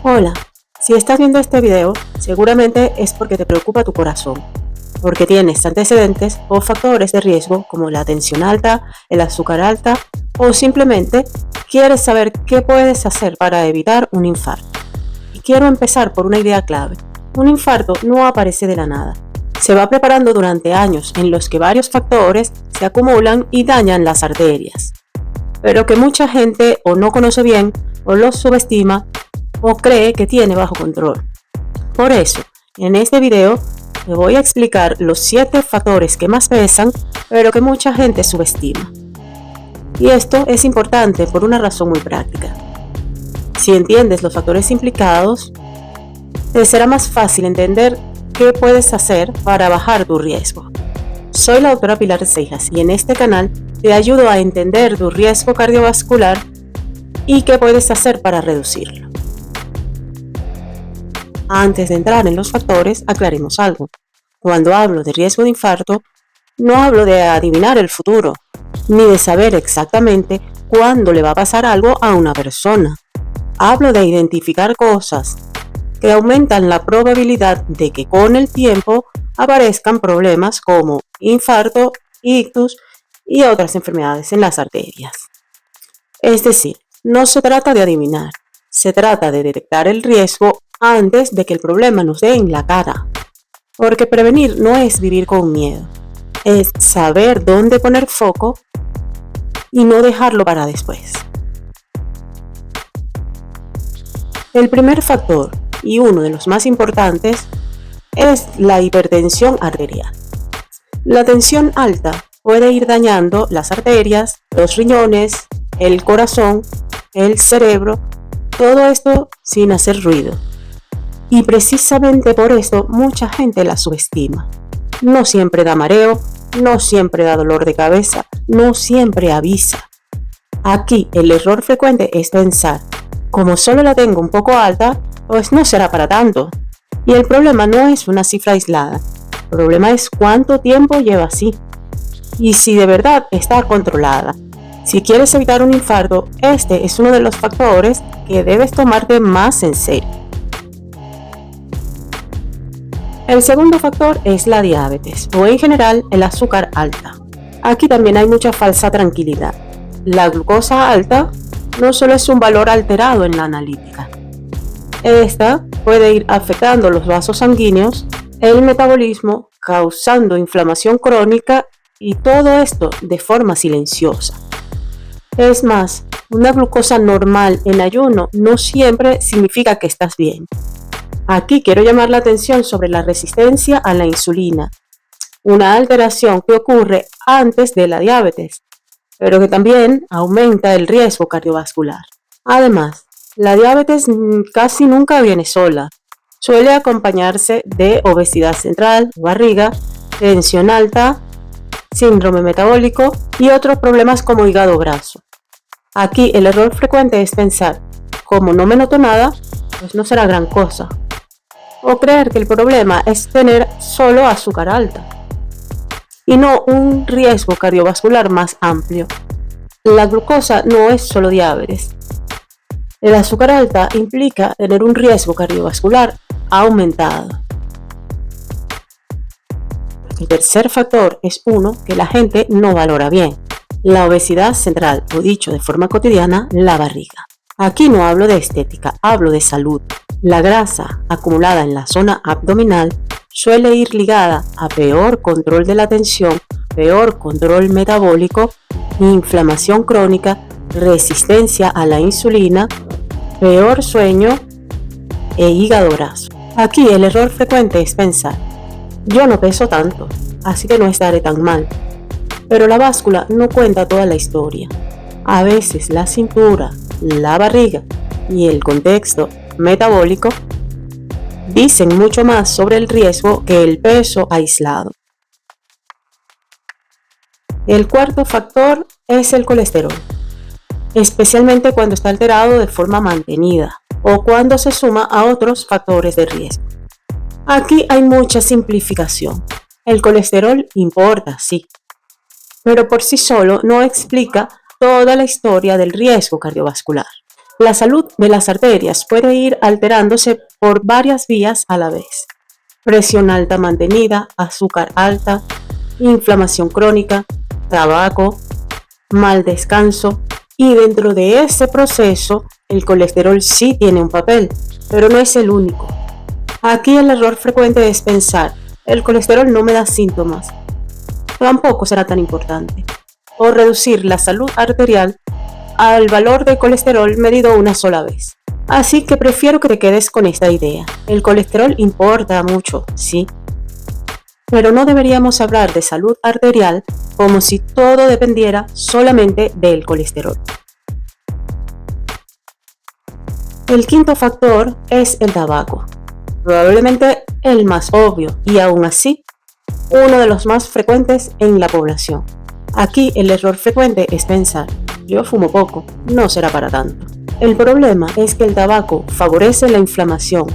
Hola, si estás viendo este video, seguramente es porque te preocupa tu corazón, porque tienes antecedentes o factores de riesgo como la tensión alta, el azúcar alta o simplemente quieres saber qué puedes hacer para evitar un infarto. Y quiero empezar por una idea clave. Un infarto no aparece de la nada. Se va preparando durante años en los que varios factores se acumulan y dañan las arterias, pero que mucha gente o no conoce bien o los subestima o cree que tiene bajo control. Por eso, en este video te voy a explicar los 7 factores que más pesan, pero que mucha gente subestima. Y esto es importante por una razón muy práctica. Si entiendes los factores implicados, te será más fácil entender qué puedes hacer para bajar tu riesgo. Soy la doctora Pilar Seijas y en este canal te ayudo a entender tu riesgo cardiovascular y qué puedes hacer para reducirlo. Antes de entrar en los factores, aclaremos algo. Cuando hablo de riesgo de infarto, no hablo de adivinar el futuro, ni de saber exactamente cuándo le va a pasar algo a una persona. Hablo de identificar cosas que aumentan la probabilidad de que con el tiempo aparezcan problemas como infarto, ictus y otras enfermedades en las arterias. Es decir, no se trata de adivinar, se trata de detectar el riesgo antes de que el problema nos dé en la cara. Porque prevenir no es vivir con miedo, es saber dónde poner foco y no dejarlo para después. El primer factor, y uno de los más importantes, es la hipertensión arterial. La tensión alta puede ir dañando las arterias, los riñones, el corazón, el cerebro, todo esto sin hacer ruido. Y precisamente por esto mucha gente la subestima. No siempre da mareo, no siempre da dolor de cabeza, no siempre avisa. Aquí el error frecuente es pensar, como solo la tengo un poco alta, pues no será para tanto. Y el problema no es una cifra aislada, el problema es cuánto tiempo lleva así. Y si de verdad está controlada. Si quieres evitar un infarto, este es uno de los factores que debes tomarte más en serio. El segundo factor es la diabetes, o en general el azúcar alta. Aquí también hay mucha falsa tranquilidad. La glucosa alta no solo es un valor alterado en la analítica. Esta puede ir afectando los vasos sanguíneos, el metabolismo, causando inflamación crónica y todo esto de forma silenciosa. Es más, una glucosa normal en ayuno no siempre significa que estás bien. Aquí quiero llamar la atención sobre la resistencia a la insulina, una alteración que ocurre antes de la diabetes, pero que también aumenta el riesgo cardiovascular. Además, la diabetes casi nunca viene sola, suele acompañarse de obesidad central, barriga, tensión alta, síndrome metabólico y otros problemas como hígado graso. Aquí el error frecuente es pensar, como no me noto nada, pues no será gran cosa. O creer que el problema es tener solo azúcar alta y no un riesgo cardiovascular más amplio. La glucosa no es solo diabetes. El azúcar alta implica tener un riesgo cardiovascular aumentado. El tercer factor es uno que la gente no valora bien, la obesidad central, o dicho de forma cotidiana, la barriga. Aquí no hablo de estética, hablo de salud. La grasa acumulada en la zona abdominal suele ir ligada a peor control de la tensión, peor control metabólico, inflamación crónica, resistencia a la insulina, peor sueño e hígado graso. Aquí el error frecuente es pensar, yo no peso tanto, así que no estaré tan mal. Pero la báscula no cuenta toda la historia. A veces la cintura, la barriga y el contexto metabólico dicen mucho más sobre el riesgo que el peso aislado. El cuarto factor es el colesterol, especialmente cuando está alterado de forma mantenida o cuando se suma a otros factores de riesgo. Aquí hay mucha simplificación. El colesterol importa, sí, pero por sí solo no explica toda la historia del riesgo cardiovascular. La salud de las arterias puede ir alterándose por varias vías a la vez: presión alta mantenida, azúcar alta, inflamación crónica, tabaco, mal descanso, y dentro de ese proceso el colesterol sí tiene un papel, pero no es el único. Aquí el error frecuente es pensar: el colesterol no me da síntomas, tampoco será tan importante, o reducir la salud arterial al valor de colesterol medido una sola vez. Así que prefiero que te quedes con esta idea: el colesterol importa mucho, sí, pero no deberíamos hablar de salud arterial como si todo dependiera solamente del colesterol. El quinto factor es el tabaco, probablemente el más obvio y aún así uno de los más frecuentes en la población. Aquí el error frecuente es pensar: yo fumo poco, no será para tanto. El problema es que el tabaco favorece la inflamación,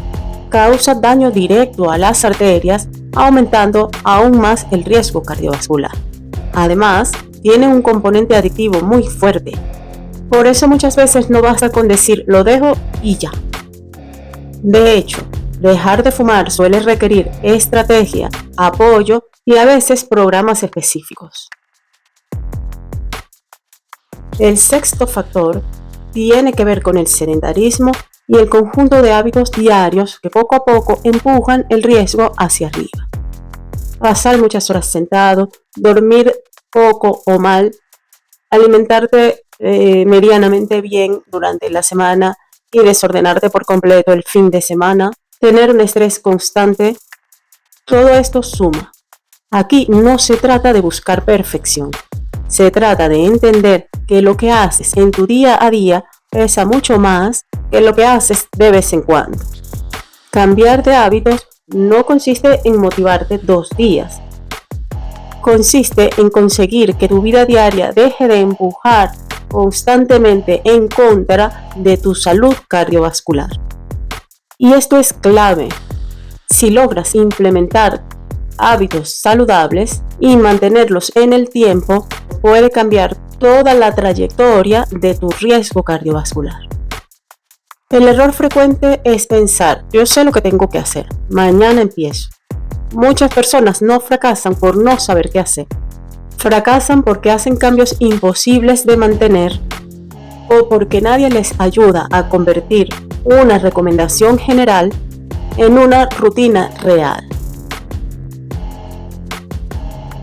causa daño directo a las arterias, aumentando aún más el riesgo cardiovascular. Además, tiene un componente adictivo muy fuerte. Por eso muchas veces no basta con decir lo dejo y ya. De hecho, dejar de fumar suele requerir estrategia, apoyo y a veces programas específicos. El sexto factor tiene que ver con el sedentarismo y el conjunto de hábitos diarios que poco a poco empujan el riesgo hacia arriba. Pasar muchas horas sentado, dormir poco o mal, alimentarte medianamente bien durante la semana y desordenarte por completo el fin de semana, tener un estrés constante, todo esto suma. Aquí no se trata de buscar perfección, se trata de entender que lo que haces en tu día a día pesa mucho más que lo que haces de vez en cuando. Cambiar de hábitos no consiste en motivarte 2 días. Consiste en conseguir que tu vida diaria deje de empujar constantemente en contra de tu salud cardiovascular. Y esto es clave. Si logras implementar hábitos saludables y mantenerlos en el tiempo, puede cambiar toda la trayectoria de tu riesgo cardiovascular. El error frecuente es pensar: yo sé lo que tengo que hacer, mañana empiezo. Muchas personas no fracasan por no saber qué hacer. Fracasan porque hacen cambios imposibles de mantener o porque nadie les ayuda a convertir una recomendación general en una rutina real.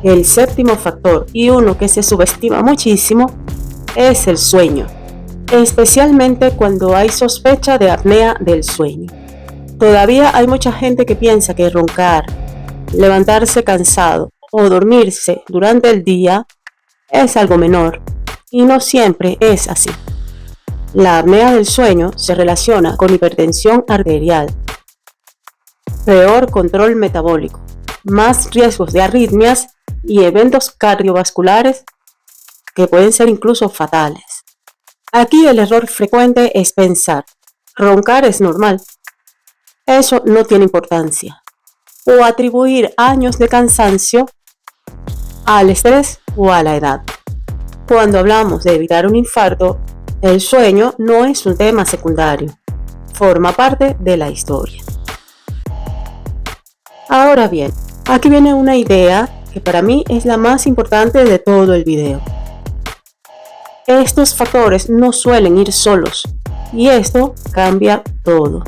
El séptimo factor, y uno que se subestima muchísimo, es el sueño, especialmente cuando hay sospecha de apnea del sueño. Todavía hay mucha gente que piensa que roncar, levantarse cansado o dormirse durante el día es algo menor, y no siempre es así. La apnea del sueño se relaciona con hipertensión arterial, peor control metabólico, más riesgos de arritmias y eventos cardiovasculares que pueden ser incluso fatales. Aquí el error frecuente es pensar: roncar es normal, eso no tiene importancia, o atribuir años de cansancio al estrés o a la edad. Cuando hablamos de evitar un infarto, el sueño no es un tema secundario, forma parte de la historia. Ahora bien, aquí viene una idea que para mí es la más importante de todo el video. Estos factores no suelen ir solos, y esto cambia todo.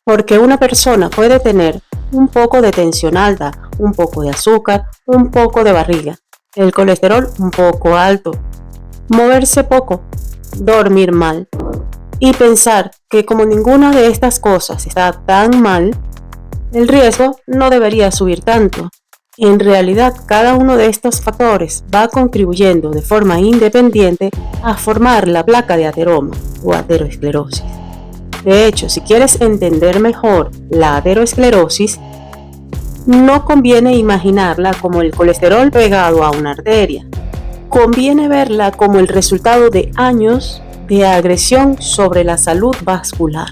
Porque una persona puede tener un poco de tensión alta, un poco de azúcar, un poco de barriga, el colesterol un poco alto, moverse poco, dormir mal, y pensar que como ninguna de estas cosas está tan mal, el riesgo no debería subir tanto. En realidad, cada uno de estos factores va contribuyendo de forma independiente a formar la placa de ateroma o aterosclerosis. De hecho, si quieres entender mejor la aterosclerosis, no conviene imaginarla como el colesterol pegado a una arteria. Conviene verla como el resultado de años de agresión sobre la salud vascular.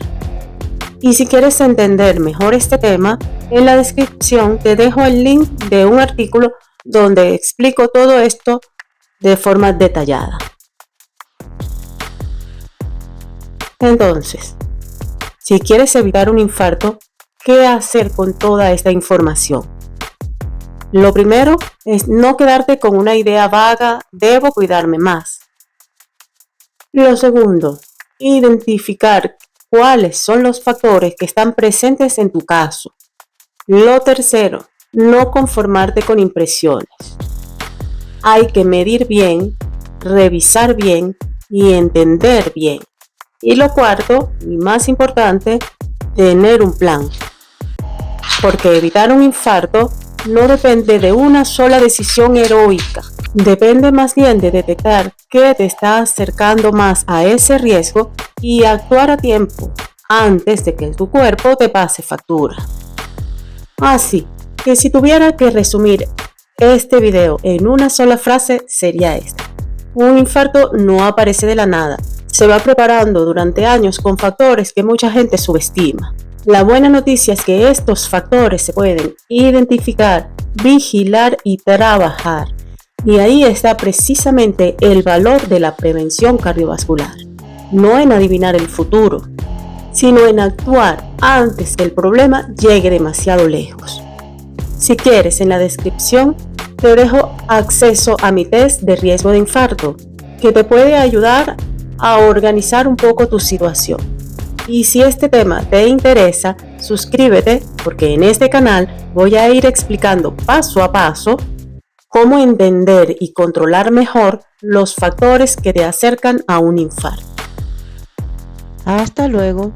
Y si quieres entender mejor este tema, en la descripción te dejo el link de un artículo donde explico todo esto de forma detallada. Entonces, si quieres evitar un infarto, ¿qué hacer con toda esta información? Lo primero es no quedarte con una idea vaga, debo cuidarme más. Lo segundo, identificar cuáles son los factores que están presentes en tu caso. Lo tercero, no conformarte con impresiones. Hay que medir bien, revisar bien y entender bien. Y lo cuarto, y más importante, tener un plan. Porque evitar un infarto no depende de una sola decisión heroica. Depende más bien de detectar qué te está acercando más a ese riesgo y actuar a tiempo antes de que tu cuerpo te pase factura. Así que si tuviera que resumir este video en una sola frase sería esta. Un infarto no aparece de la nada. Se va preparando durante años con factores que mucha gente subestima. La buena noticia es que estos factores se pueden identificar, vigilar y trabajar. Y ahí está precisamente el valor de la prevención cardiovascular. No en adivinar el futuro, sino en actuar antes que el problema llegue demasiado lejos. Si quieres, en la descripción te dejo acceso a mi test de riesgo de infarto, que te puede ayudar a organizar un poco tu situación. Y si este tema te interesa, suscríbete porque en este canal voy a ir explicando paso a paso cómo entender y controlar mejor los factores que te acercan a un infarto. Hasta luego.